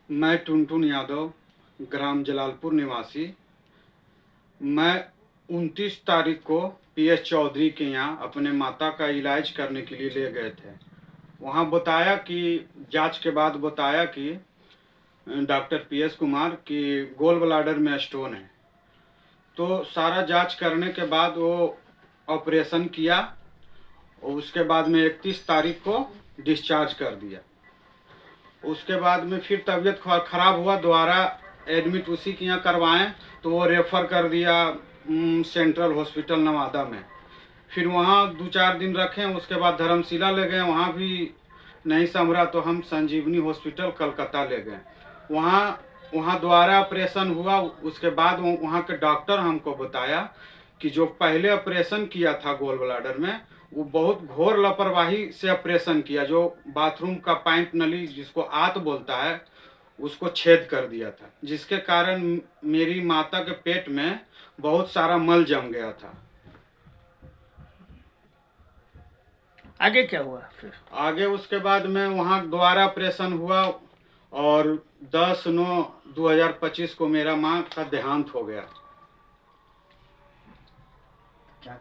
मैं टुनटुन यादव, ग्राम जलालपुर निवासी। मैं 29 तारीख को पीएस चौधरी के यहाँ अपने माता का इलाज करने के लिए ले गए थे। वहाँ बताया कि जांच के बाद बताया कि डॉक्टर पीएस कुमार कि गोल ब्लाडर में स्टोन है। तो सारा जांच करने के बाद वो ऑपरेशन किया और उसके बाद में 31 तारीख को डिस्चार्ज कर दिया। उसके बाद में फिर तबीयत खराब हुआ, दोबारा एडमिट उसी के यहाँ करवाएं तो वो रेफ़र कर दिया सेंट्रल हॉस्पिटल नवादा में। फिर वहाँ 2-4 दिन रखें, उसके बाद धर्मशिला ले गए, वहाँ भी नहीं संभला तो हम संजीवनी हॉस्पिटल कलकत्ता ले गए। वहाँ दोबारा ऑपरेशन हुआ। उसके बाद वहाँ के डॉक्टर हमको बताया कि जो पहले ऑपरेशन किया था गोल ब्लाडर में, वो बहुत घोर लापरवाही से ऑपरेशन किया। जो बाथरूम का पाइप नली जिसको आत बोलता है उसको छेद कर दिया था, जिसके कारण मेरी माता के पेट में बहुत सारा मल जम गया था। आगे क्या हुआ फिर? आगे उसके बाद में वहाँ दोबारा ऑपरेशन हुआ और 10/9/2025 को मेरा माँ का देहांत हो गया।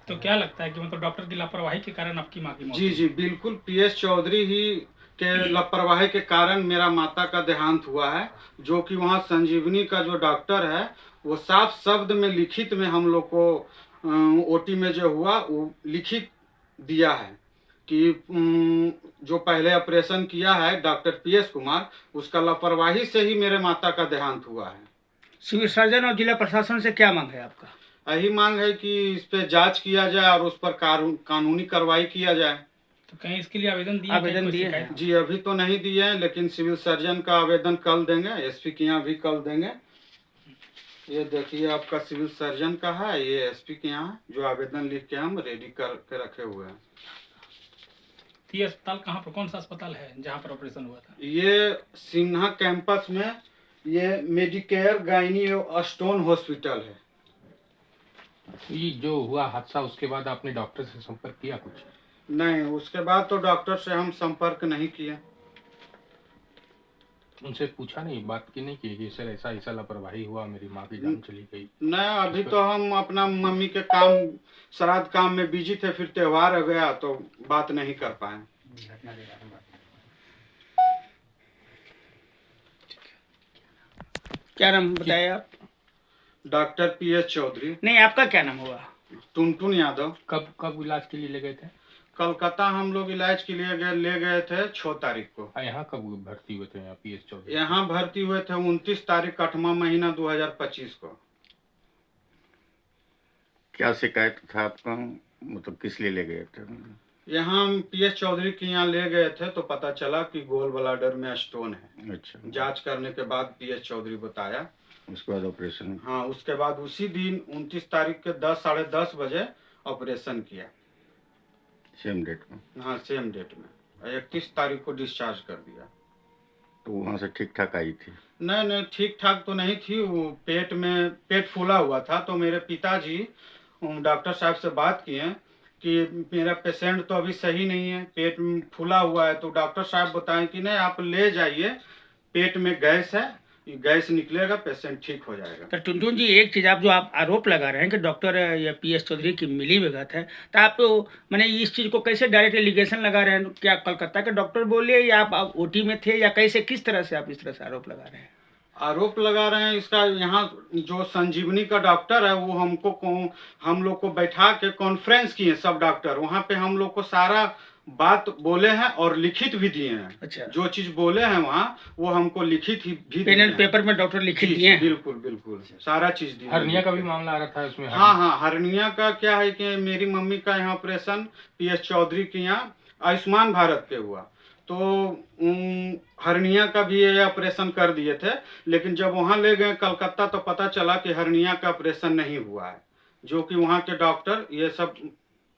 तो क्या लगता है कि मतलब डॉक्टर की लापरवाही के कारण आपकी माँ की मौत? जी बिल्कुल, पीएस चौधरी ही के लापरवाही के कारण मेरा माता का देहांत हुआ है। जो कि वहाँ संजीवनी का जो डॉक्टर है वो साफ शब्द में लिखित में हम लोग को ओटी में जो हुआ वो लिखित दिया है कि जो पहले ऑपरेशन किया है डॉक्टर पीएस कुमार, उसका लापरवाही से ही मेरे माता का देहांत हुआ है। सिविल सर्जन और जिला प्रशासन से क्या मांग है आपका? यही मांग है कि इस पे जांच किया जाए और उस पर कानूनी कार्रवाई किया जाए। तो कहीं इसके लिए आवेदन दिए हैं? जी अभी तो नहीं दिए हैं, लेकिन सिविल सर्जन का आवेदन कल देंगे, एसपी के यहाँ भी कल देंगे। ये देखिए आपका सिविल सर्जन का है, ये एसपी के यहाँ जो आवेदन लिख के हम रेडी करके रखे हुए हैं। ये अस्पताल कहाँ पर, कौन सा अस्पताल है जहाँ पर ऑपरेशन हुआ था? ये सिन्हा कैंपस में ये मेडिकेयर गायनी स्टोन हॉस्पिटल है। ये जो हुआ हादसा उसके बाद आपने डॉक्टर से संपर्क किया कुछ? नहीं, उसके बाद तो डॉक्टर से हम संपर्क नहीं किए। उनसे पूछा नहीं, बात की नहीं कि सर ऐसा लापरवाही हुआ, मेरी माँ की जान चली गई? नहीं, अभी तो हम अपना मम्मी के काम श्राद्ध काम में बिजी थे, फिर त्योहार आ गया तो बात नहीं कर पाए। क्या नाम बताया आप? Doctor PS Chaudhary. नहीं, आपका क्या नाम हुआ? टुनटुन यादव। कब इलाज के लिए ले गए थे? कलकत्ता हम लोग इलाज के लिए ले गए थे 6 तारीख को। यहाँ कब भर्ती हुए थे? यहाँ पीएस चौधरी यहाँ भर्ती हुए थे 29 तारीख 8वां महीना 2025 को। क्या शिकायत था आपका, मतलब किस लिए ले गए थे? यहाँ पीएस चौधरी के यहाँ ले गए थे तो पता चला कि गोल ब्लाडर में स्टोन है। अच्छा। जांच करने के बाद पीएस चौधरी बताया, उसके बाद ऑपरेशन? हाँ, उसके बाद उसी दिन 29 तारीख के 10 साढ़े 10 बजे ऑपरेशन किया। सेम डेट में? हाँ, सेम डेट में। 31 तारीख को डिस्चार्ज कर दिया। तो वहाँ से ठीक ठाक आई थी? नहीं, ठीक ठाक तो नहीं थी। वो पेट फूला हुआ था। तो मेरे पिताजी डॉक्टर साहब से बात किए कि मेरा पेशेंट तो अभी सही नहीं है, पेट फूला हुआ है। तो डॉक्टर साहब बताएं कि नहीं, आप ले जाइए, पेट में गैस है, गैस निकलेगा, पेशेंट ठीक हो जाएगा। तो टुनटुन जी, एक चीज़ आप जो आप आरोप लगा रहे हैं कि डॉक्टर या पीएस चौधरी की मिली भगत है, तो आप मैंने इस चीज़ को कैसे डायरेक्ट एलिगेशन लगा रहे हैं? क्या कलकत्ता के डॉक्टर बोले या आप ओटी में थे, या कैसे, किस तरह से आप इस तरह से आरोप लगा रहे हैं? आरोप लगा रहे हैं इसका, यहाँ जो संजीवनी का डॉक्टर है वो हम लोग को बैठा के कॉन्फ्रेंस किए सब डॉक्टर। वहाँ पे हम लोग को सारा बात बोले हैं और लिखित भी दिए हैं। अच्छा। जो चीज बोले हैं वहाँ वो हमको लिखित भी पेन एंड पेपर में डॉक्टर लिखित दिए हैं? बिल्कुल सारा चीज दिए। हर्निया का भी मामला आ रहा था इसमें? हाँ, हर्निया का क्या है कि मेरी मम्मी का यहाँ ऑपरेशन पीएस चौधरी के यहाँ आयुष्मान भारत पे हुआ, तो हर्निया का भी ये ऑपरेशन कर दिए थे। लेकिन जब वहाँ ले गए कलकत्ता तो पता चला कि हर्निया का ऑपरेशन नहीं हुआ है, जो कि वहाँ के डॉक्टर ये सब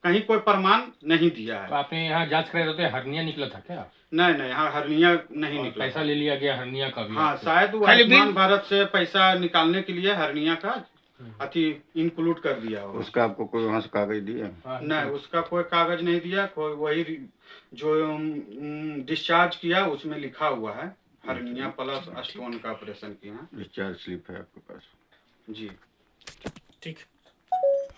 कहीं कोई प्रमाण नहीं दिया है। तो आपने यहाँ जांच कराए तो हर्निया निकला था क्या? नहीं, यहाँ हर्निया नहीं निकला। पैसा ले लिया गया हर्निया का भी? हाँ, शायद वो आयुष्मान भारत से पैसा निकालने के लिए हर्निया का अति इंक्लूड कर दिया होगा। उसका आपको कोई वहाँ से कागज दिया? नहीं, उसका कोई कागज नहीं दिया। कोई वही जो डिस्चार्ज किया उसमें लिखा हुआ है हर्निया प्लस स्टोन का ऑपरेशन किए हैं। डिस्चार्ज स्लिप है आपके पास? जी। ठीक।